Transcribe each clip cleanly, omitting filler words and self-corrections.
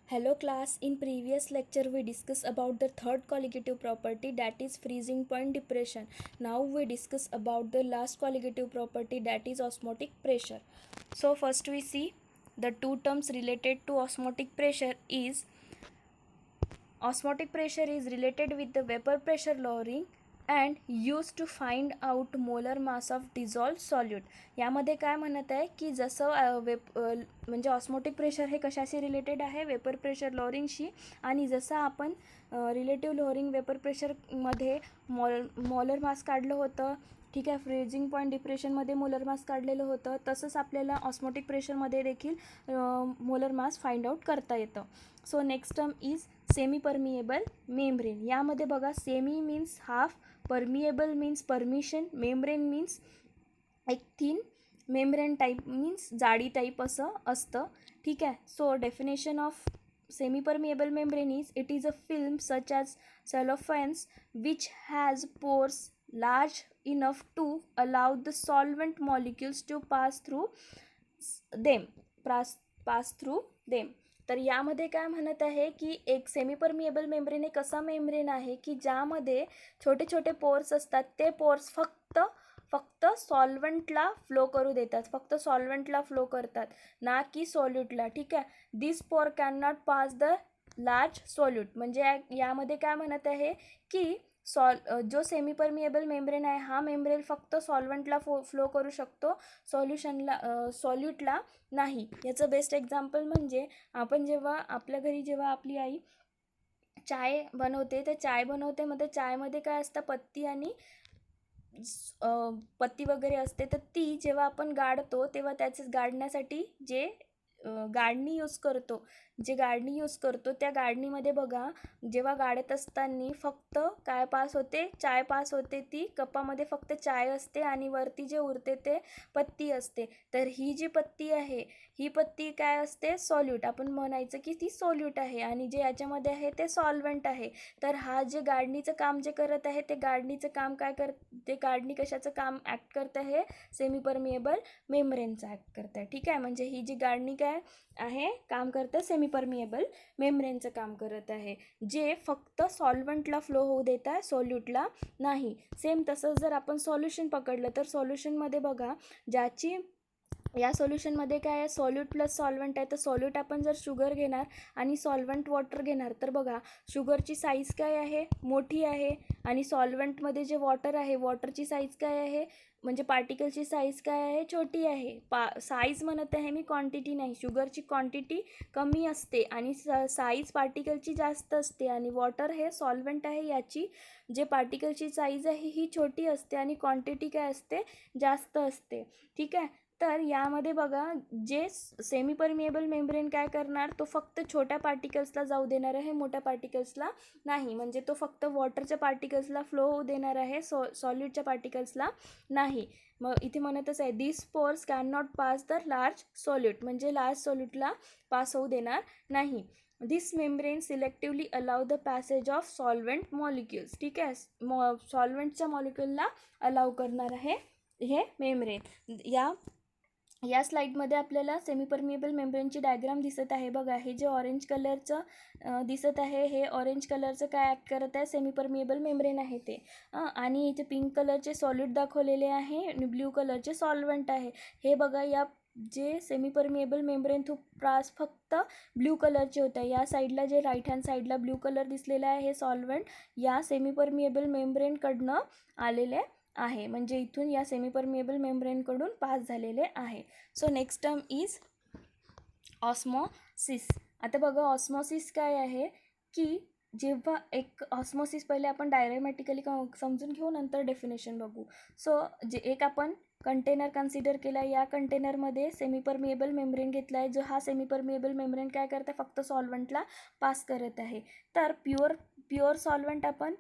Hello class, in previous lecture we discussed about the third colligative property, that is freezing point depression. Now we discuss about the last colligative property, that is osmotic pressure. So first we see the two terms related to osmotic pressure is osmotic pressure is related with the vapor pressure lowering and used to find out molar mass of dissolved solute. यामध्ये काय म्हणत आहे की जसं म्हणजे osmotic pressure हे कशाशी related आहे, वेपर प्रेशर लॉरिंगशी. आणि जसं आपण रिलेटिव्ह लोअरिंग वेपर प्रेशरमध्ये मोलर मास काढलं होतं, ठीक आहे, फ्रीजिंग पॉईंट डिप्रेशनमध्ये मोलर मास काढलेलं होतं, तसंच आपल्याला ऑस्मोटिक प्रेशरमध्ये देखील मोलर मास फाइंड आउट करता येतं. So next term is semi permeable membrane. यामध्ये बघा, semi means half, permeable means permission, membrane means एक थिन, मेम्ब्रेन टाईप मीन्स जाडी टाईप असं असतं, ठीक आहे. So definition of semi permeable membrane is it is a film such as cellophane which has pores large enough to allow the solvent molecules to pass through them. तर यामध्ये काय म्हणत आहे की एक सेमी परमिएबल मेम्ब्रेन एक असा membrane आहे की ज्यामध्ये छोटे छोटे पोर्स असतात. ते पोर्स फक्त सॉल्वंटला फ्लो करू देतात, फक्त सॉल्वंटला फ्लो करतात, ना की सॉल्यूटला, ठीक आहे. This pore can not pass the large solute. म्हणजे यामध्ये काय म्हणत आहे की जो सेमी परमिएबल मेम्ब्रेन आहे हा मेम्ब्रेन फक्त सॉल्वंटला फ्लो करू शकतो, सॉल्यूटला नाही. याचं बेस्ट एक्झाम्पल म्हणजे आपण जेव्हा आपल्या घरी जेव्हा आपली आई चाय बनवते, तर चाय बनवते मध्ये चायमध्ये काय असतं, पत्ती आणि पत्ती वगैरे असते. तर ती जेव्हा आपण गाळतो तेव्हा त्याचे गाळण्यासाठी जे गाळणी यूज करतो त्या गाळणीमध्ये बघा, जेव्हा गाळत असताना फक्त काय पास होते, चाय पास होते. ती कपामध्ये फक्त चाय असते आणि वरती जे उरते ते पत्ती असते. तर ही जी पत्ती आहे, ही पत्ती काय असते, सॉल्यूट. आपण म्हणायचं की ती सॉल्यूट आहे आणि जे याच्यामध्ये आहे ते सॉल्वंट आहे. तर हा जे गाळणीचं काम जे करत आहे, ते गाळणीचं काम ते गाळणी कशाचं काम ॲक्ट करत आहे, सेमी परमिएबल मेम्ब्रेनचं ॲक्ट करत आहे, ठीक आहे. म्हणजे ही जी गाळणी काय आहे, काम करतं सेमी परमिएबल मेम्ब्रेनचं काम करत आहे, जे फक्त सॉल्वंटला फ्लो होऊ देत आहे, सॉल्यूटला नाही. सेम तसंच जर आपण सॉल्युशन पकडलं तर सॉल्युशनमध्ये बघा, या सोल्युशनमध्ये काय आहे, सॉल्यूट प्लस सॉल्वंट आहे. तर सॉल्यूट आपण जर शुगर घेणार आणि सॉल्वंट वॉटर घेणार, तर बघा शुगरची साईज काय आहे, मोठी आहे. आणि सॉल्वंटमध्ये जे वॉटर आहे, वॉटरची साईज काय आहे, म्हणजे पार्टिकलची साईज काय आहे, छोटी आहे. साईज म्हणत आहे मी, क्वांटिटी नाही. शुगरची क्वांटिटी कमी असते आणि साईज पार्टिकलची जास्त असते. आणि वॉटर हे सॉल्वंट आहे, याची जे पार्टिकलची साईज आहे ही छोटी असते आणि क्वांटिटी काय असते, जास्त असते, ठीक आहे. तर यामध्ये बघा, जे सेमी परमिएबल मेम्ब्रेन काय करणार, तो फक्त छोट्या पार्टिकल्सला जाऊ देणार आहे, मोठ्या पार्टिकल्सला नाही. म्हणजे तो फक्त वॉटरच्या पार्टिकल्सला फ्लो होऊ देणार आहे, सॉल्यूटच्या पार्टिकल्सला नाही. मग इथे म्हणतच आहे, this pores can not pass the large solute, म्हणजे लार्ज सॉल्यूटला पास होऊ देणार नाही. This membrane selectively allow the passage of solvent molecules, ठीक आहे. सॉल्वंटच्या मॉलिक्युलला अलाउ करणार आहे हे मेम्ब्रेन. या स्लाईडमध्ये आपल्याला सेमी परमिएबल मेम्ब्रेनची डायग्राम दिसत आहे. बघा, हे जे ऑरेंज कलरचं दिसत आहे, हे ऑरेंज कलरचं काय ॲक्ट करत आहे, सेमी परमिएबल मेम्ब्रेन आहे ते. आणि इथे पिंक कलरचे सॉल्यूट दाखवलेले आहे आणि ब्ल्यू कलरचे सॉल्वंट आहे. हे बघा, या जे semi permeable membrane through pass फक्त ब्ल्यू कलरचे होते. या साईडला जे राईट हँड साईडला ब्ल्यू कलर दिसलेला आहे, हे सॉल्वंट या सेमी परमिएबल मेम्ब्रेनकडनं आलेले आहे, म्हणजे इथून या सेमी परमिएबल मेम्ब्रेनकडून पास झालेले आहे. So next term is osmosis. आता बघा, ऑस्मोसिस काय आहे की जेव्हा एक ऑस्मोसिस पहिले आपण डायग्रॅमॅटिकली समजून घेऊ, नंतर डेफिनेशन बघू. सो जे एक आपण कंटेनर कन्सिडर केला, या कंटेनरमध्ये सेमी परमिएबल मेम्ब्रेन घेतला आहे. जो हा सेमी परमिएबल मेम्ब्रेन काय करत आहे, फक्त सॉल्वंटला पास करत आहे. तर प्युअर सॉल्वंट आपण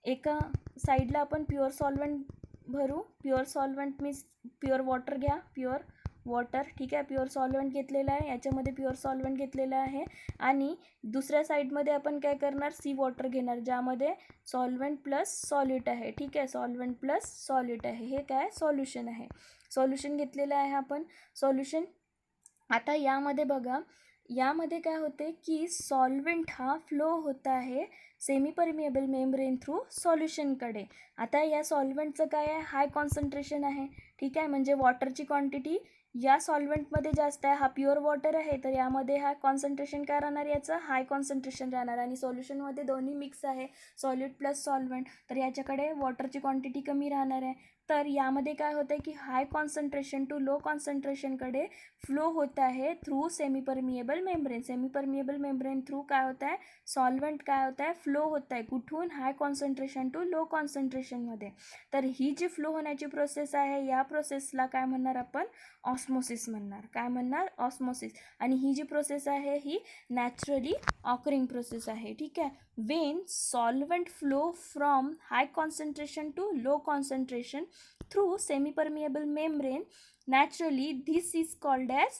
एका साईडला आपण प्युअर सॉल्वंट भरू. Pure solvent means pure water घ्या, प्युअर वॉटर, ठीक आहे. प्युअर सॉल्वंट घेतलेलं आहे, याच्यामध्ये प्युअर सॉल्वंट घेतलेलं आहे. आणि दुसऱ्या साईडमध्ये आपण काय करणार, सी वॉटर घेणार, ज्यामध्ये सॉल्वंट प्लस सॉल्यूट आहे, ठीक आहे. सॉल्वंट प्लस सॉल्यूट आहे, हे काय सॉल्युशन आहे. सॉल्युशन घेतलेलं आहे आपण, सॉल्युशन. आता यामध्ये बघा, यामध्ये काय होते की सॉल्व्हेंट हा फ्लो होत आहे सेमी परमिएबल मेम्ब्रेन थ्रू सॉल्युशनकडे. आता या सॉल्व्हेंटचं काय आहे, हाय कॉन्सन्ट्रेशन आहे. ठीक आहे, म्हणजे वॉटरची क्वांटिटी या सॉल्व्हेंटमध्ये जास्त आहे. हा प्युअर वॉटर आहे, तर यामध्ये हा कॉन्सन्ट्रेशन काय राहणार, याचं हाय कॉन्सन्ट्रेशन राहणार. आणि सोल्युशनमध्ये दोन्ही मिक्स आहे, सॉलिड प्लस सॉल्व्हेंट, तर याच्याकडे वॉटरची क्वांटिटी कमी राहणार आहे. तर यामध्ये काय होतं की हाय कॉन्सन्ट्रेशन टू लो कॉन्सन्ट्रेशनकडे फ्लो होत आहे through semi permeable membrane. Semi permeable membrane through काय होत आहे, सॉल्व्हेंट काय होत आहे, फ्लो होत आहे. कुठून, हाय कॉन्सन्ट्रेशन टू लो कॉन्सन्ट्रेशनमध्ये. तर ही जी फ्लो होण्याची प्रोसेस आहे, या प्रोसेसला काय म्हणणार आपण, ऑस्मोसिस म्हणणार. काय म्हणणार, ऑस्मोसिस. आणि ही जी प्रोसेस आहे ही नॅचरली ऑकरिंग प्रोसेस आहे. ठीक आहे. When solvent flow from high concentration to low concentration through semi-permeable membrane naturally, this is called as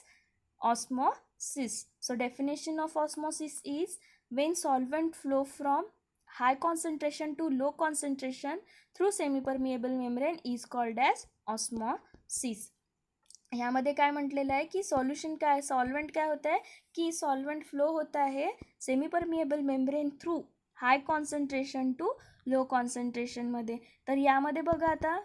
osmosis. So definition of osmosis is when solvent flow from high concentration to low concentration through semi-permeable membrane is called as osmosis. ह्यामध्ये काय म्हटलेलं आहे की solution काय, solvent काय होत आहे की सॉल्व्हेंट फ्लो होत आहे semi permeable membrane through high concentration to low कॉन्सन्ट्रेशनमध्ये. तर यामध्ये बघा आता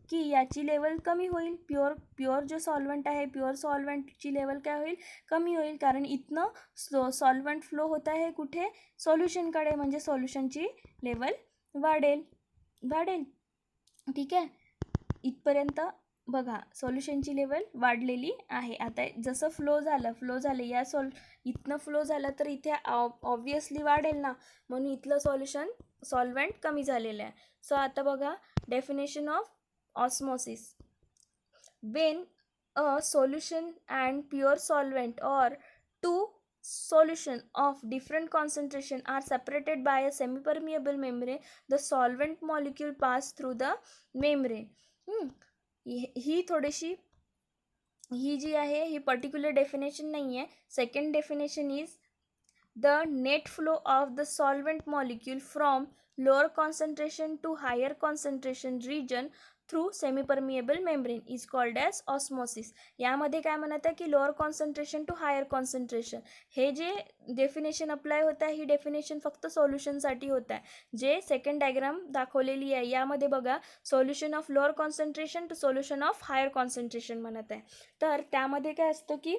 की याची लेवल कमी होईल. प्युअर जो सॉल्व्हेंट आहे, प्युअर सॉल्व्हेंटची लेवल काय होईल, कमी होईल. कारण इथनं सॉल्व्हेंट फ्लो होत आहे कुठे, सॉल्युशनकडे, म्हणजे सॉल्युशनची लेवल वाढेल. ठीक आहे. इथपर्यंत बघा सॉल्युशनची लेवल वाढलेली आहे. आता जसं फ्लो झालं या इथनं फ्लो झालं तर इथे ऑब्वियसली वाढेल ना, म्हणून इथलं सॉल्व्हेंट कमी झालेलं आहे. सो आता बघा definition of osmosis. When a solution and pure solvent or two solution of different concentration are separated by a semi-permeable membrane, the solvent molecule pass through the membrane. ही थोडीशी, ही जी आहे ही पर्टिक्युलर डेफिनेशन नाही आहे. Second definition is the net flow of the solvent molecule from lower concentration to higher concentration region through semi-permeable membrane is called as osmosis. यामध्ये काय म्हणत आहे की lower concentration to higher concentration. हे जे definition apply होत आहे, ही definition फक्त सोल्युशनसाठी होत आहे. जे सेकंड डायग्राम दाखवलेली आहे यामध्ये बघा solution of lower concentration to solution of higher concentration म्हणत आहे. तर त्यामध्ये काय असतं की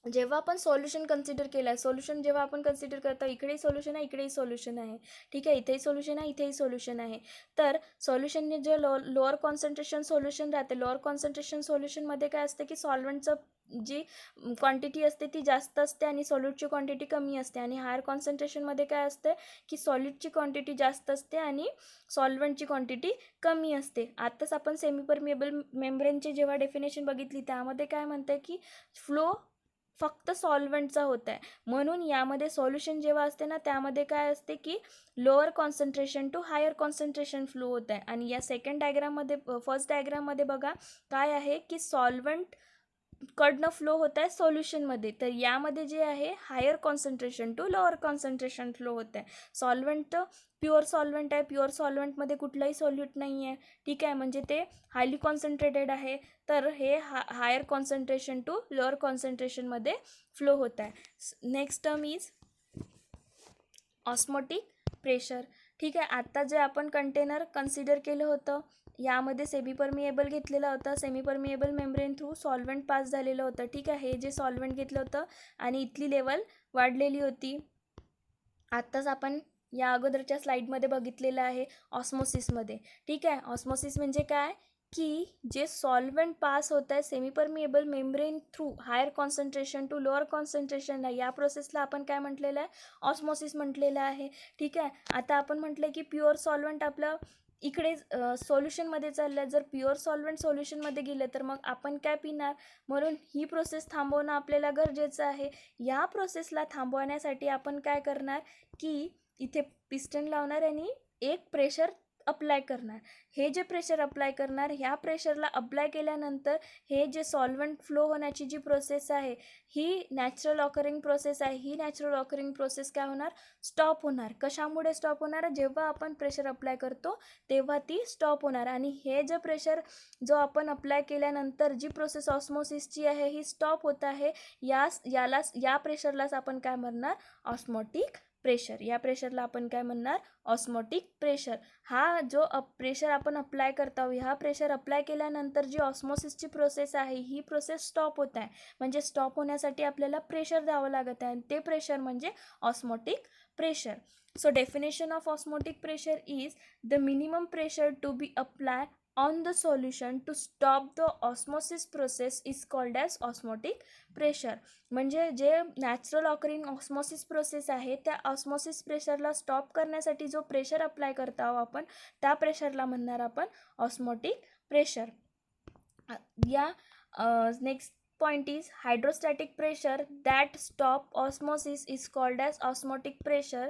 जेव्हा आपण सोल्युशन कन्सिडर केलं आहे, सोल्युशन जेव्हा आपण कन्सिडर करतो, इकडेही सोल्युशन आहे, इकडेही सोल्युशन आहे. ठीक आहे, इथेही सोल्युशन आहे, इथेही सोल्युशन आहे. तर सोल्युशनने जे लोअर कॉन्सन्ट्रेशन सोल्युशन राहते, लोअर कॉन्सन्ट्रेशन सोल्युशनमध्ये काय असते की सॉल्व्हेंटचं जी क्वांटिटी असते ती जास्त असते आणि सॉल्यूटची क्वांटिटी कमी असते. आणि हायर कॉन्सन्ट्रेशनमध्ये काय असते की सॉलिडची क्वांटिटी जास्त असते आणि सॉल्व्हेंटची क्वांटिटी कमी असते. आत्ताच आपण सेमी परमिएबल मेम्ब्रेनची जेव्हा डेफिनेशन बघितली, त्यामध्ये काय म्हणते की फ्लो फक्त सॉल्व्हेंटचा होत आहे. म्हणून यामध्ये सॉल्युशन जेव्हा असते ना, त्यामध्ये काय असते की lower concentration to higher concentration flow होत आहे. आणि या सेकंड डायग्राममध्ये, फर्स्ट डायग्राममध्ये बघा काय आहे की सॉल्व्हेंट कडनं फ्लो होत आहे सॉल्युशनमध्ये. तर यामध्ये जे आहे higher concentration to lower concentration flow होत आहे. सॉल्व्हेंट प्युअर सॉल्व्हेंट आहे, प्युअर सॉल्व्हेंटमध्ये कुठलाही सॉल्यूट नाही आहे. ठीक आहे, म्हणजे ते हायली कॉन्सन्ट्रेटेड आहे. तर हे हायर कॉन्सन्ट्रेशन टू लोअर कॉन्सन्ट्रेशनमध्ये फ्लो होत आहे. Next term is osmotic pressure. ठीक आहे, आत्ता जे आपण कंटेनर कन्सिडर केलं होतं, यामध्ये सेमी परमिएबल घेतलेला होता. Semi permeable membrane through solvent pass झालेलं होतं. ठीक आहे, हे जे सॉल्व्हेंट घेतलं होतं आणि इथली लेवल वाढलेली होती. आत्ताच आपण या अगोदरच्या स्लाईडमध्ये बघितलेलं आहे ऑस्मोसिसमध्ये. ठीक आहे, ऑस्मोसिस म्हणजे काय की जे सॉल्व्हेंट पास होत आहे semi permeable membrane through higher concentration to lower concentration, या प्रोसेसला आपण काय म्हटलेलं आहे, ऑस्मोसिस म्हटलेलं आहे. ठीक आहे, आता आपण म्हटलं की प्युअर सॉल्व्हेंट आपलं इकडे सोल्युशनमध्ये चाललं आहे. जर प्युअर सॉल्व्हेंट सोल्युशनमध्ये गेलं तर मग आपण काय पिणार, म्हणून ही प्रोसेस थांबवणं आपल्याला गरजेचं आहे. या प्रोसेसला थांबवण्यासाठी आपण काय करणार की इथे पिस्टन लावणार आणि एक प्रेशर अप्लाय करणार. हे जे प्रेशर अप्लाय करणार, ह्या प्रेशरला अप्लाय केल्यानंतर हे जे सॉल्व्हंट फ्लो होण्याची जी प्रोसेस आहे ही नॅचरल ऑकरिंग प्रोसेस आहे. ही नॅचरल ऑकरिंग प्रोसेस काय होणार, स्टॉप होणार. कशामुळे स्टॉप होणार, जेव्हा आपण प्रेशर अप्लाय करतो तेव्हा ती स्टॉप होणार. आणि हे जे प्रेशर जो आपण अप्लाय केल्यानंतर जी प्रोसेस ऑस्मोसिसची आहे ही स्टॉप होत आहे, या प्रेशरलाच आपण काय म्हणणार, ऑस्मोटिक प्रेशर. या प्रेशरला आपण काय म्हणणार, ऑस्मोटिक प्रेशर. हा जो प्रेशर आपण अप्लाय करतो, ह्या प्रेशर अप्लाय केल्यानंतर जी ऑस्मोसिसची प्रोसेस आहे ही प्रोसेस स्टॉप होत आहे. म्हणजे स्टॉप होण्यासाठी आपल्याला प्रेशर द्यावं लागत आहे, ते प्रेशर म्हणजे osmotic pressure. So definition of osmotic pressure is the minimum pressure to be apply on the solution to stop the osmosis process is called as osmotic pressure. म्हणजे जे नॅचरल ऑकरिंग ऑस्मोसिस प्रोसेस आहे त्या osmosis प्रेशरला stop करण्यासाठी जो pressure apply करतो आपण, त्या प्रेशरला म्हणणार आपण ऑस्मोटिक प्रेशर. या next point is hydrostatic pressure that stop osmosis is called as osmotic pressure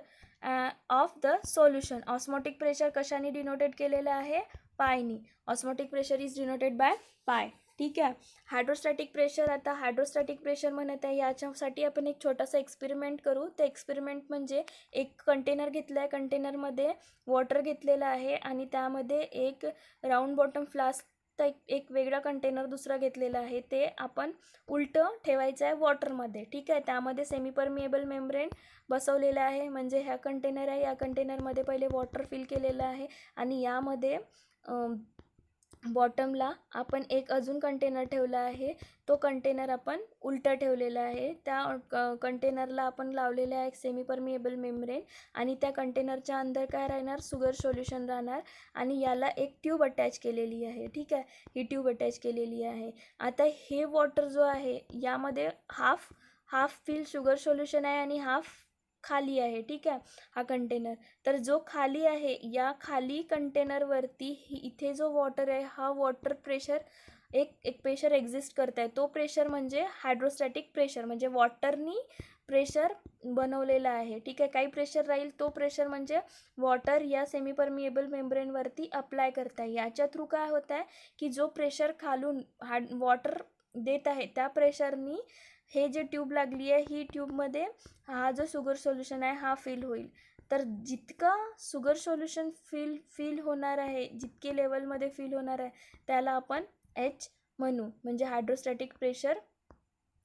of the solution. osmotic pressure कशाने डिनोटेड केलेलं आहे, पायनी. Osmotic pressure is denoted by pi. ठीक आहे. हायड्रोस्टॅटिक प्रेशर, आता हायड्रोस्टॅटिक प्रेशर म्हणत आहे याच्यासाठी आपण एक छोटासा एक्सपेरिमेंट करू. ते एक्सपेरिमेंट म्हणजे एक कंटेनर घेतलं आहे, कंटेनरमध्ये वॉटर घेतलेलं आहे आणि त्यामध्ये एक राऊंड बॉटम फ्लास्क एक वेगळा कंटेनर दुसरा घेतलेला आहे, ते आपण उलटं ठेवायचं आहे वॉटरमध्ये. ठीक आहे. त्यामध्ये सेमी परमिएबल मेम्ब्रेन बसवलेलं आहे. म्हणजे ह्या कंटेनर आहे, या कंटेनरमध्ये पहिले वॉटर फिल केलेलं आहे आणि यामध्ये बॉटमला आपण एक अजून कंटेनर ठेवला आहे. तो कंटेनर आपण उलटा ठेवलेला आहे. त्या कंटेनरला आपण लावलेलं आहे एक सेमी परमिएबल मेम्ब्रेन आणि त्या कंटेनरच्या अंदर काय राहणार, शुगर सोल्युशन राहणार आणि याला एक ट्यूब अटॅच केलेली आहे. ठीक आहे. ही ट्यूब अटॅच केलेली आहे. आता हे वॉटर जो आहे यामध्ये हाफ फिल शुगर सोल्युशन आहे आणि हाफ खाली आहे. ठीक आहे. हा कंटेनर, तर जो खाली आहे या खाली कंटेनरवरती इथे जो वॉटर आहे हा वॉटर प्रेशर एक प्रेशर एक्झिस्ट करत आहे. तो प्रेशर म्हणजे हायड्रोस्टॅटिक प्रेशर, म्हणजे वॉटरनी प्रेशर बनवलेला आहे. ठीक आहे. काही प्रेशर राहील, तो प्रेशर म्हणजे वॉटर या सेमी परमिएबल मेम्ब्रेनवरती अप्लाय करत आहे. याच्या थ्रू काय होत आहे की जो प्रेशर खालून वॉटर देत आहे त्या प्रेशरनी हे जे ट्यूब लागली आहे ही ट्यूबमध्ये हा जो शुगर सोल्युशन आहे हा फिल होईल. तर जितका शुगर सोल्युशन फिल होणार आहे, जितके लेवलमध्ये फिल होणार आहे त्याला आपण एच म्हणू, म्हणजे हायड्रोस्टॅटिक प्रेशर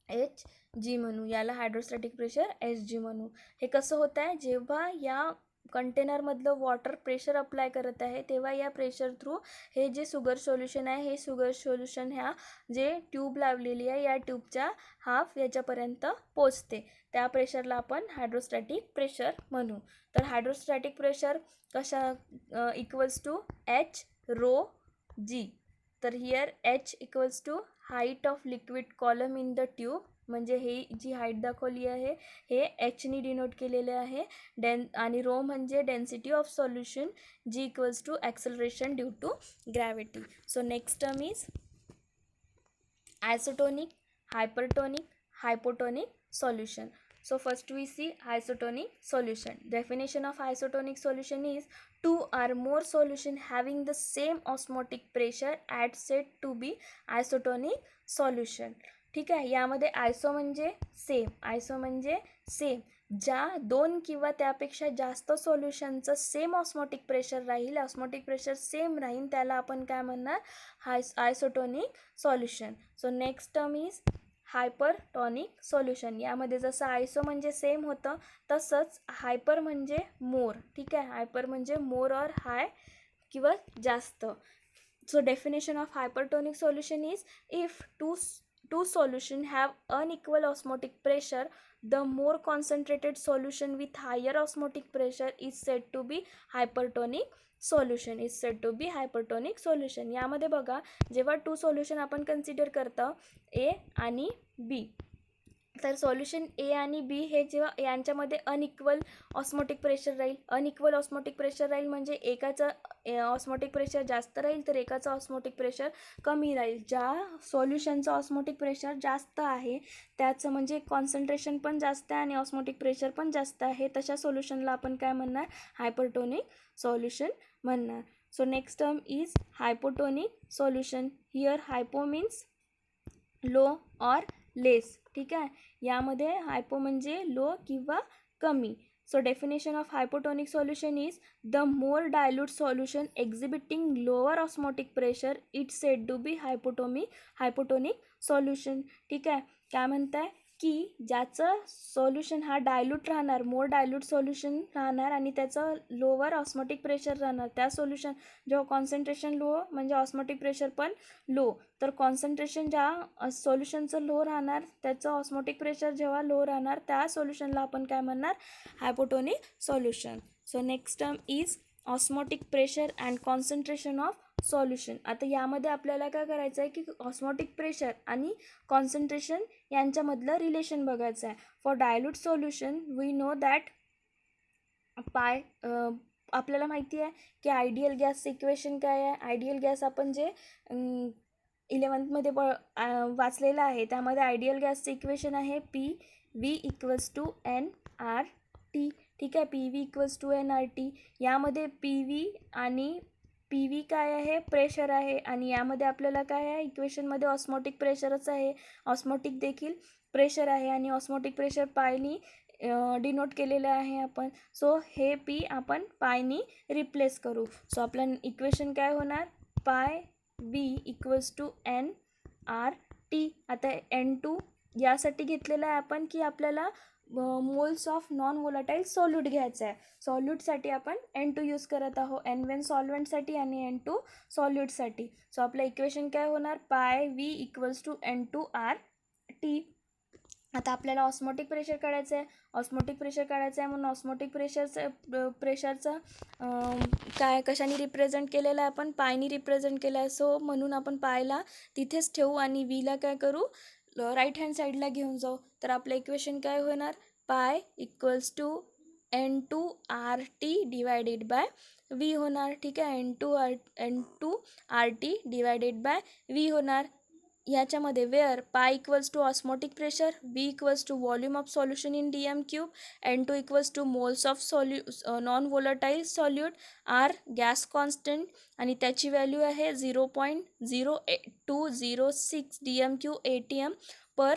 HG म्हणू. याला हायड्रोस्टॅटिक प्रेशर HG म्हणू. हे कसं होत आहे, जेव्हा या कंटेनरमधलं वॉटर प्रेशर अप्लाय करत आहे तेव्हा या प्रेशर थ्रू हे जे शुगर सोल्युशन आहे हे शुगर सोल्युशन ह्या जे ट्यूब लावलेली आहे या ट्यूबच्या हाफ याच्यापर्यंत पोचते. त्या प्रेशरला आपण हायड्रोस्टॅटिक प्रेशर म्हणू. तर हायड्रोस्टॅटिक प्रेशर कशा इक्वल्स टू H ρg. तर here H equals to height of liquid column in the tube, म्हणजे हे जी हाईट दाखवली आहे हे Hनी डिनोट केलेले आहे. आणि रो म्हणजे density of solution, G equals to acceleration due to gravity. So next term is isotonic, hypertonic, hypotonic solution. So first we see isotonic solution. Definition of isotonic solution is two or more solution having the same osmotic pressure at said to be isotonic solution. ठीक आहे. यामध्ये आयसो म्हणजे same, आयसो म्हणजे same, ज्या दोन किंवा त्यापेक्षा जास्त सोल्युशनचं सेम ऑस्मोटिक प्रेशर राहील, ऑस्मोटिक प्रेशर सेम राहील, त्याला आपण काय म्हणणार, isotonic solution. So next term is hypertonic solution. यामध्ये जसं आयसो म्हणजे सेम होतं तसंच हायपर म्हणजे मोर. ठीक आहे. हायपर म्हणजे मोर और हाय किंवा जास्त. So definition of hypertonic solution is if two solution have unequal osmotic pressure, the more concentrated solution with higher osmotic pressure is said to be hypertonic solution. is said to be hypertonic solution. यामध्ये बघा, जेव्हा to solution आपण consider करतो A आणि B, तर solution ए आणि बी हे जेव्हा यांच्यामध्ये अनइक्वल ऑस्मोटिक प्रेशर राहील, अनइक्वल ऑस्मोटिक प्रेशर राहील म्हणजे एकाचं ऑस्मोटिक प्रेशर जास्त राहील तर एकाचं ऑस्मोटिक प्रेशर कमी राहील. ज्या सॉल्युशनचं ऑस्मोटिक प्रेशर जास्त आहे त्याचं म्हणजे कॉन्सन्ट्रेशन पण जास्त आहे आणि ऑस्मोटिक प्रेशर पण जास्त आहे, तशा सोल्युशनला आपण काय म्हणणार, हायपरटोनिक सॉल्युशन म्हणणार. So next term is hypotonic solution. Here hypo means low or less. ठीक आहे, यामध्ये हायपो म्हणजे लो किंवा कमी. So definition of hypotonic solution is the more dilute solution exhibiting lower osmotic pressure it said to be hypotonic solution. ठीक आहे, काय म्हणताय की ज्याचं सोल्युशन हा डायल्यूट राहणार, मोर डायल्यूट सोल्युशन राहणार आणि त्याचं लोअर ऑस्मोटिक प्रेशर राहणार. त्या सोल्युशन जेव्हा कॉन्सन्ट्रेशन लो म्हणजे ऑस्मोटिक प्रेशर पण लो, तर कॉन्सन्ट्रेशन ज्या सोल्युशनचं लो राहणार त्याचं ऑस्मोटिक प्रेशर जेव्हा लो राहणार त्या सोल्युशनला आपण काय म्हणणार, hypotonic solution. So next term is osmotic pressure and concentration of solution. आता यामध्ये आपल्याला काय करायचं आहे की ऑस्मोटिक प्रेशर आणि कॉन्सन्ट्रेशन यांच्यामधलं रिलेशन बघायचं आहे. For dilute solution we know that आपल्याला माहिती आहे की आयडियल गॅसचं इक्वेशन काय आहे. आयडियल गॅस आपण जे 11th वाचलेलं आहे त्यामध्ये आयडियल गॅसचं इक्वेशन आहे PV=NRT. ठीक आहे, PV=NRT. यामध्ये PV आणि PV काय आहे, प्रेशर आहे, आणि यामध्ये आपल्याला काय आहे इक्वेशनमध्ये ऑस्मोटिक प्रेशरच आहे. ऑस्मोटिक देखील प्रेशर आहे आणि ऑस्मोटिक प्रेशर पायनी डिनोट केलेलं आहे आपण. सो हे P आपण पायनी रिप्लेस करू. सो आपलं इक्वेशन काय होणार, पाय V=NRT. आता N2 यासाठी घेतलेलं आहे आपण की आपल्याला moles of non volatile solute घ्यायचं आहे. सॉल्यूटसाठी आपण N2 यूज करत आहोत, N1 सॉल्वंटसाठी आणि N2 सॉल्यूटसाठी. सो आपलं इक्वेशन काय होणार, पाय V=N2RT. आता आपल्याला ऑस्मोटिक प्रेशर काढायचं आहे. ऑस्मोटिक प्रेशर काढायचं आहे म्हणून ऑस्मोटिक प्रेशरचं काय कशाने रिप्रेझेंट केलेलं आहे, आपण पायनी रिप्रेझेंट केलं आहे. सो म्हणून आपण पायला तिथेच ठेवू आणि Vला काय करू, राईट हँड साईडला घेऊन जाऊ. तर आपलं इक्वेशन काय होणार, पाय N2RT डिवायडेड बाय V होणार. ठीक आहे, N2RT डिवायडेड बाय V होणार. याच्यामध्ये वेअर पाय osmotic pressure, V volume of solution in dm³, N2 moles of non volatile solute, R gas constant आणि त्याची व्हॅल्यू आहे 0.0206 dm³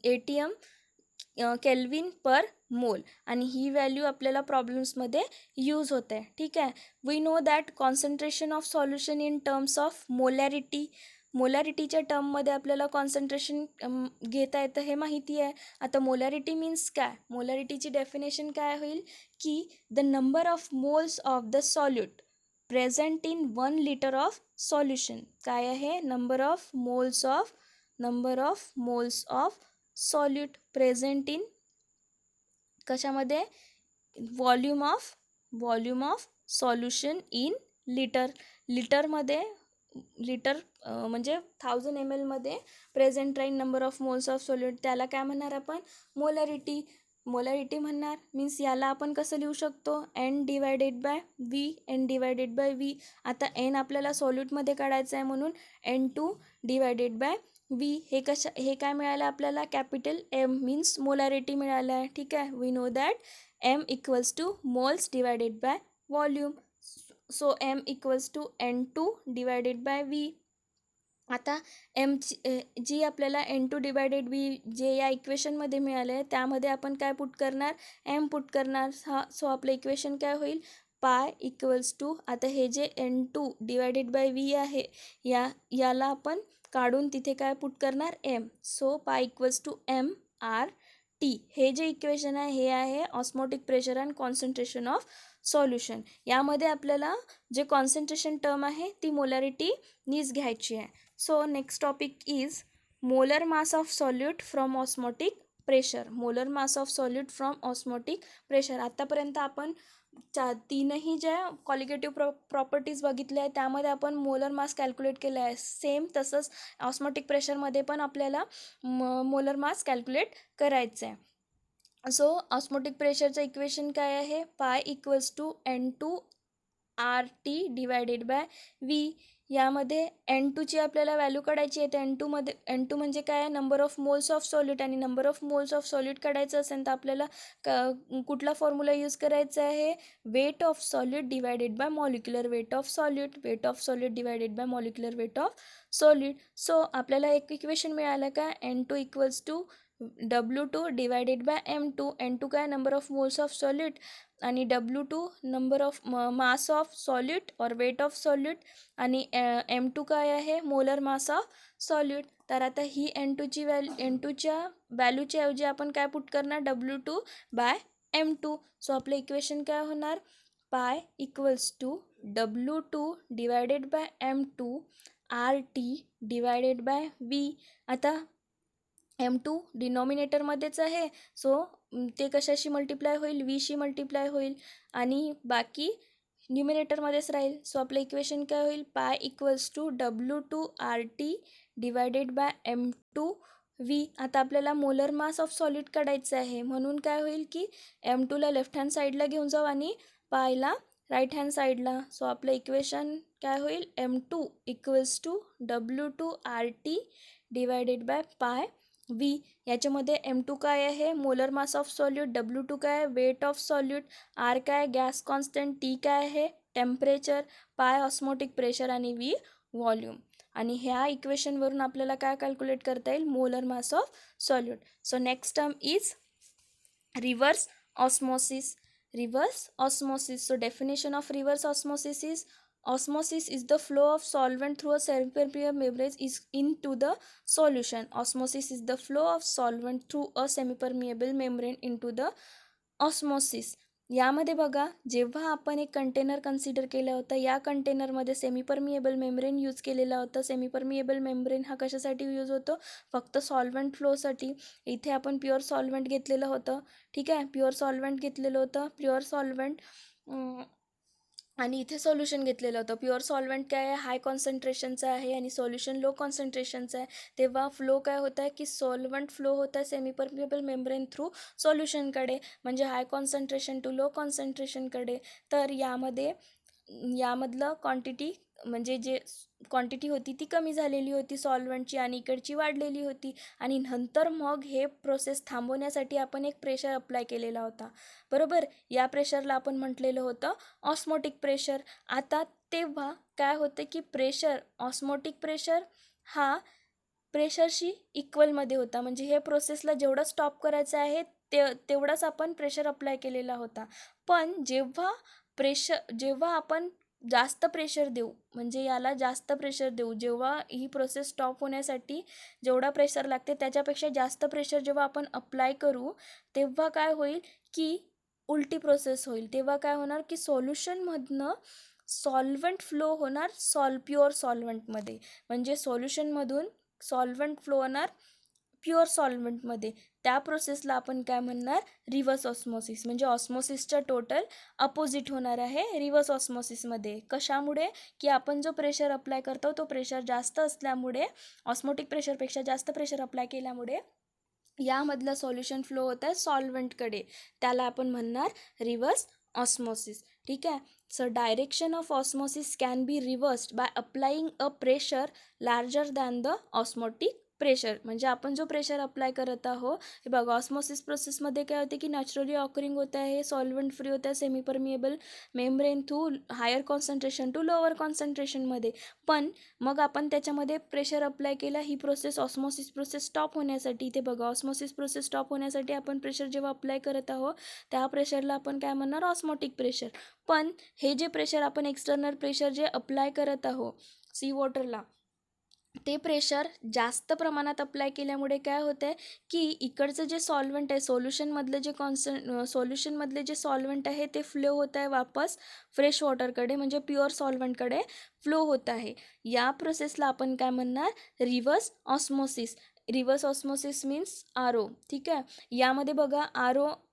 ATM केल्विन पर मोल, आणि ही व्हॅल्यू आपल्याला प्रॉब्लेम्समध्ये यूज होते. ठीक आहे, we know that concentration of solution in terms of मोलॅरिटीच्या टर्ममध्ये आपल्याला कॉन्सन्ट्रेशन घेता येतं हे माहिती आहे. आता मोलॅरिटी मीन्स काय, मोलॅरिटीची डेफिनेशन काय होईल की the number of moles of the solute present in 1 litre of solution. काय आहे, number of moles of solute present in कशामध्ये, वॉल्यूम ऑफ सॉल्युशन इन लिटरमध्ये. लिटर म्हणजे 1000 ml मध्ये प्रेझेंट राहील number of moles of solute, त्याला काय म्हणणार आपण, मोलॅरिटी म्हणणार. मीन्स याला आपण कसं लिहू शकतो, N डिवायडेड बाय V. आता N आपल्याला सॉल्यूटमध्ये काढायचं आहे म्हणून N2 डिवायडेड बाय V. हे काय मिळालं आपल्याला, कॅपिटल M मीन्स मोलॅरिटी मिळालं आहे. ठीक आहे, we know that M moles divided by volume. So M=N2 divided by V. आता जी आपल्याला N2 डिवायडेड V जे या इक्वेशनमध्ये मिळालं आहे त्यामध्ये आपण काय पुट करणार, M पुट करणार. सो आपलं इक्वेशन काय होईल, पाय आता हे जे N2 डिवायडेड बाय V आहे याला आपण काढून तिथे काय पुट करणार, M. सो पाय MRT. हे जे इक्वेशन आहे हे आहे osmotic pressure and concentration of solution. यामध्ये आपल्याला जे कॉन्सन्ट्रेशन टर्म आहे ती मोलॅरिटीनीच घ्यायची आहे. So next topic is molar mass of solute from osmotic pressure. आतापर्यंत आपण तीनही ज्या क्वालिटेटिव्ह प्रॉपर्टीज बघितल्या आहेत त्यामध्ये आपण मोलर मास कॅल्क्युलेट केलं आहे. सेम तसंच ऑस्मोटिक प्रेशरमध्ये पण आपल्याला मोलर मास कॅल्क्युलेट करायचं आहे. सो ऑस्मोटिक प्रेशरचं इक्वेशन काय आहे, पाय N2RT डिवायडेड बाय V. यामध्ये N2ची आपल्याला व्हॅल्यू काढायची आहे. तर N2 म्हणजे काय आहे, number of moles of solute, आणि number of moles of solute काढायचं असेल तर आपल्याला कुठला फॉर्म्युला यूज करायचा आहे, weight of solute divided by molecular weight of solute, weight of solute divided by molecular weight of solute. So आपल्याला एक इक्वेशन मिळालं का, N2 equals to W2 divided by M2. N2 काय, number of moles of solute, आणि W2 number of mass of solute और weight of solute, आणि M2 काय आहे, मोलर मास ऑफ सॉल्यूट. तर आता ही N2ची N2च्या व्हॅल्यूच्या ऐवजी आपण काय पुट करणार, W2 बाय M2. सो आपलं इक्वेशन काय होणार, pi equals to W2 divided by M2 RT divided by V. आता M2 डिनॉमिनेटरमध्येच आहे, सो ते कशाशी मल्टिप्लाय होईल, Vशी मल्टिप्लाय होईल, आणि बाकी न्यूमिनेटरमध्येच राहील. सो आपलं इक्वेशन काय होईल, pi equals to W2 RT divided by M2 V. आता आपल्याला मोलर मास ऑफ सॉलिड काढायचं आहे, म्हणून काय होईल की M2ला लेफ्ट हँड साईडला घेऊन जाऊ आणि पायला राईट हँड साईडला. सो आपलं इक्वेशन काय होईल, M2 equals to W2 RT divided by pi V. याच्यामध्ये M2 काय आहे, molar mass of solute, W2 काय आहे, वेट ऑफ सॉल्यूट, R काय, गॅस कॉन्स्टंट, T काय आहे, टेम्परेचर, पाय ऑस्मोटिक प्रेशर, आणि V व्हॉल्यूम. आणि ह्या इक्वेशनवरून आपल्याला काय कॅल्क्युलेट करता येईल, molar mass of solute. So next term is reverse osmosis. Reverse osmosis. So definition of reverse osmosis is, osmosis is the flow of solvent through a semi-permeable membrane is into the solution. Osmosis is the flow of solvent through a semi-permeable membrane into the osmosis. यामध्ये बघा, जेव्हा आपण एक container consider केलं होतं, या कंटेनरमध्ये सेमीपरमिएबल membrane use केलेला होता. सेमीपरमिएबल मेम्ब्रेन हा कशासाठी यूज होतो, फक्त सॉल्वंट फ्लोसाठी. इथे आपण प्युअर सॉल्वंट घेतलेलं होतं, ठीक आहे, प्युअर सॉल्वंट घेतलेलं होतं, प्युअर सॉल्वंट, आणि इथे सोल्युशन घेतलेलं होतं. प्युअर सॉल्वंट काय आहे, हाय कॉन्सन्ट्रेशनचं आहे, आणि सोल्युशन लो कॉन्सन्ट्रेशनचं आहे. तेव्हा फ्लो काय होत आहे की सॉल्वंट फ्लो होत आहे सेमीपरमिएबल मेम्ब्रेन थ्रू सोल्युशनकडे, म्हणजे हाय कॉन्सन्ट्रेशन टू लो कॉन्सन्ट्रेशनकडे. तर यामधलं क्वांटिटी, म्हणजे जे क्वांटिटी होती ती कमी झालेली होती सॉल्वंटची, आणि इकडची वाढलेली होती. आणि नंतर मग हे प्रोसेस थांबवण्यासाठी आपण एक प्रेशर अप्लाय केलेला होता, बरोबर. या प्रेशरला आपण म्हटलेलं होतं ऑस्मोटिक प्रेशर. आता तेव्हा काय होतं की प्रेशर, ऑस्मोटिक प्रेशर हा प्रेशरशी इक्वलमध्ये होता, म्हणजे हे प्रोसेसला जेवढं स्टॉप करायचं आहे तेवढाच आपण प्रेशर अप्लाय केलेला होता. पण जेव्हा आपण जास्त प्रेशर देऊ, म्हणजे याला जास्त प्रेशर देऊ, जेव्हा ही प्रोसेस स्टॉप होण्यासाठी जेवढा प्रेशर लागते त्याच्यापेक्षा जास्त प्रेशर जेव्हा आपण अप्लाय करू, तेव्हा काय होईल की उलटी प्रोसेस होईल. तेव्हा काय होणार की सोल्युशनमधनं सॉल्वंट फ्लो होणार प्युअर सॉल्वंटमध्ये, म्हणजे सोल्युशनमधून सॉल्वंट फ्लो होणार प्युअर सॉल्वंटमध्ये. त्या प्रोसेसला आपण काय म्हणणार, रिव्हर्स ऑस्मोसिस. म्हणजे ऑस्मोसिसच्या टोटल अपोजिट होणार आहे रिव्हर्स ऑस्मोसिसमध्ये. कशामुळे की आपण जो प्रेशर अप्लाय करतो तो प्रेशर जास्त असल्यामुळे, ऑस्मोटिक प्रेशरपेक्षा जास्त प्रेशर अप्लाय केल्यामुळे यामधलं सॉल्युशन फ्लो होत आहे सॉल्वंटकडे, त्याला आपण म्हणणार रिव्हर्स ऑस्मोसिस, ठीक आहे. So direction of osmosis can be रिव्हर्स्ड by applying a pressure larger than the osmotic pressure. म्हणजे आपण जो प्रेशर अप्लाय करत आहोत, हे बघा ऑस्मोसिस प्रोसेसमध्ये काय होते की नॅचरली ऑकरिंग होत आहे, सॉल्वंट फ्री होत आहे semipermeable membrane through higher concentration to lower कॉन्सन्ट्रेशनमध्ये. पण मग आपण त्याच्यामध्ये प्रेशर अप्लाय केला, ही प्रोसेस ऑस्मोसिस प्रोसेस स्टॉप होण्यासाठी. इथे बघा ऑस्मोसिस प्रोसेस स्टॉप होण्यासाठी आपण प्रेशर जेव्हा अप्लाय करत आहोत त्या प्रेशरला आपण काय म्हणणार, ऑस्मोटिक प्रेशर. पण हे जे प्रेशर आपण एक्सटर्नल प्रेशर जे अप्लाय करत आहोत सी वॉटरला, ते प्रेशर जास्त प्रमाणात अप्लाय केल्यामुळे काय होतं आहे की इकडचं जे सॉल्वंट आहे, सोल्युशनमधलं जे सोल्युशनमधले जे सॉल्वंट आहे ते फ्लो होत आहे वापस फ्रेश वॉटरकडे, म्हणजे प्युअर सॉल्वंटकडे फ्लो होत आहे. या प्रोसेसला आपण काय म्हणणार, reverse osmosis. Reverse osmosis means RO, ठीक आहे. यामध्ये बघा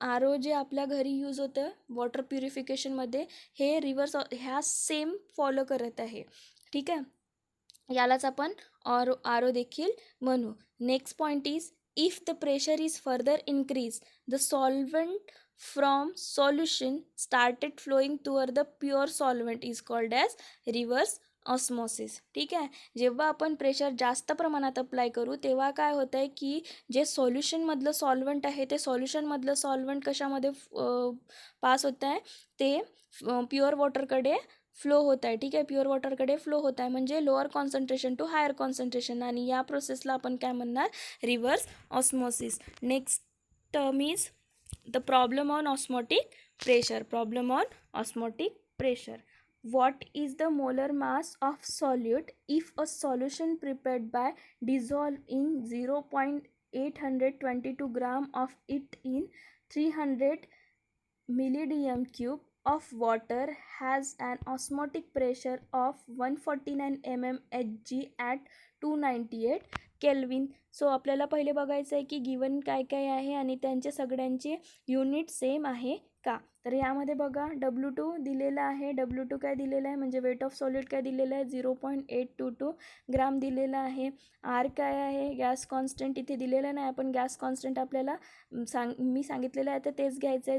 RO जे आपल्या घरी यूज होतं वॉटर प्युरिफिकेशनमध्ये, हे रिव्हर्स ह्या सेम फॉलो करत आहे, ठीक आहे. यालाच आपण RO देखील म्हणू. Next point is, if the pressure is further increase, the solvent from solution started flowing tour the pure solvent is called as reverse osmosis. ठीक आहे. जेव्हा आपण प्रेशर जास्त प्रमाणात अप्लाय करू तेव्हा काय होतं आहे की जे सोल्युशनमधलं सॉल्वंट आहे ते सॉल्युशनमधलं सॉल्वंट कशामध्ये पास होत आहे, ते प्युअर वॉटरकडे फ्लो होत आहे. ठीक आहे. प्युअर वॉटरकडे फ्लो होत आहे म्हणजे lower concentration to higher concentration, आणि या प्रोसेसला आपण काय म्हणणार, reverse osmosis. Next term is the problem on osmotic pressure. Problem on osmotic pressure. What is the molar mass of solute if a solution prepared by dissolve in 0.822 gram of it in 300 millidm cube of water has an osmotic pressure of 149 mmHg at 298 kelvin. So आपल्याला पहिले बघायचं आहे की given काय काय आहे आणि त्यांचे सगळ्यांचे युनिट सेम आहे का. तर यामध्ये बघा W2 दिलेला आहे. W2 काय दिलेलं आहे म्हणजे वेट ऑफ सॉलिड काय दिलेलं आहे 0.822 ग्राम दिलेला आहे. आर काय आहे, गॅस कॉन्स्टंट इथे दिलेलं नाही, आपण गॅस कॉन्स्टंट आपल्याला मी सांगितलेलं आहे तर तेच घ्यायचं आहे.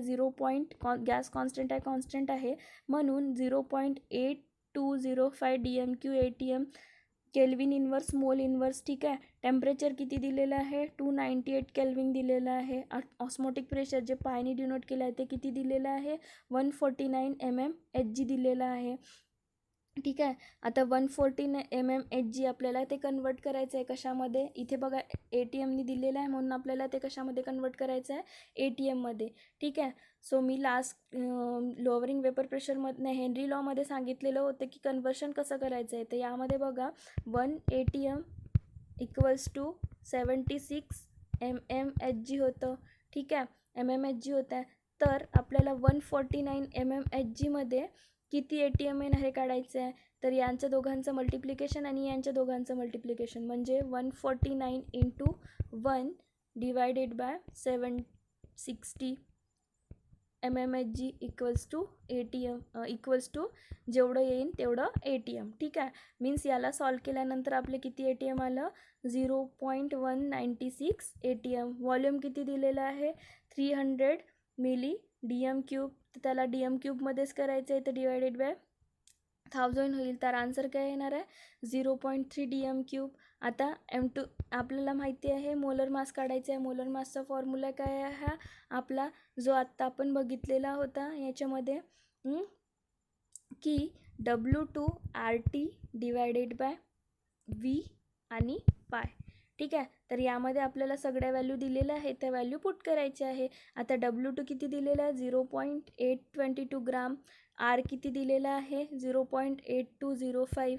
गॅस कॉन्स्टंट आहे म्हणून 0.8205 DMQ ATM केल्विन इन्वर्स मोल इन्वर्स. ठीक आहे. टेम्परेचर किती दिलेलं आहे 298 केल्विन दिलेलं आहे. ऑस्मोटिक प्रेशर जे पायने डिनोट केलं आहे ते किती दिलेलं आहे 149 mmHg दिलेलं आहे. ठीक आहे. आता 149 mmHg आपल्याला ते कन्वर्ट करायचं आहे कशामध्ये, इथे बघा ATMनी दिलेलं आहे म्हणून आपल्याला ते कशामध्ये कन्वर्ट करायचं आहे ATMमध्ये. ठीक आहे. सो मी लास्ट लोअरिंग वेपर प्रेशरमधनं हेनरी लॉमध्ये सांगितलेलं होतं की कन्वर्शन कसं करायचं आहे. तर यामध्ये बघा 1 ATM इक्वल्स टू 76 mmHg होतं. ठीक आहे. mmHg होतं आहे. तर आपल्याला 149 mmHgमध्ये किती ATM येणार हे काढायचं आहे. तर यांच्या दोघांचं मल्टिप्लिकेशन आणि यांच्या दोघांचं मल्टिप्लिकेशन म्हणजे 149 into 1 divided by 760 mmHg equals to ATM equals to जेवढं येईल तेवढं ATM. ठीक आहे. मीन्स याला सॉल्व केल्यानंतर आपले किती ATM आलं 0.196 ATM. व्हॉल्यूम किती दिलेलं आहे 300 मिली DM क्यूब. तर त्याला DM क्यूबमध्येच करायचं आहे तर डिवायडेड बाय 1000 होईल. तर आन्सर काय येणार आहे 0.3 DM क्यूब. आता M2 आपल्याला माहिती आहे मोलर मास काढायचा आहे. मोलर मासचा फॉर्म्युला काय आहे हा आपला जो आत्ता आपण बघितलेला होता याच्यामध्ये की W2 RT divided by V आणि पाय. ठीक आहे. तर यामध्ये आपल्याला सगळ्या व्हॅल्यू दिलेल्या आहेत त्या व्हॅल्यू पुट करायच्या आहे. आता W2 किती दिलेला आहे 0.822 ग्राम. आर किती दिलेला आहे 0.8205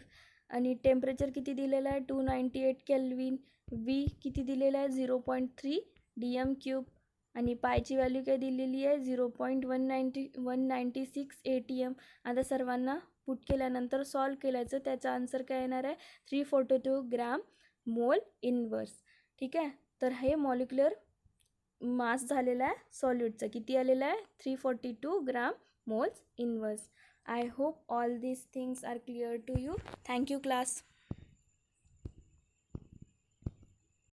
आणि टेम्परेचर किती दिलेलं आहे 298 केल्विन. V किती दिलेलं आहे 0.3 DM क्यूब आणि पायची व्हॅल्यू काय दिलेली आहे 0.196 ATM. आता सर्वांना पुट केल्यानंतर सॉल्व केल्याचं त्याचा आन्सर काय येणार आहे 342 ग्राम मोल इन्वर्स. ठीक आहे. तर हे मॉलिक्युलर मास झालेला आहे सॉल्यूटचं किती आलेलं आहे 342 ग्राम moles inverse. I hope all these things are clear to you. Thank you class.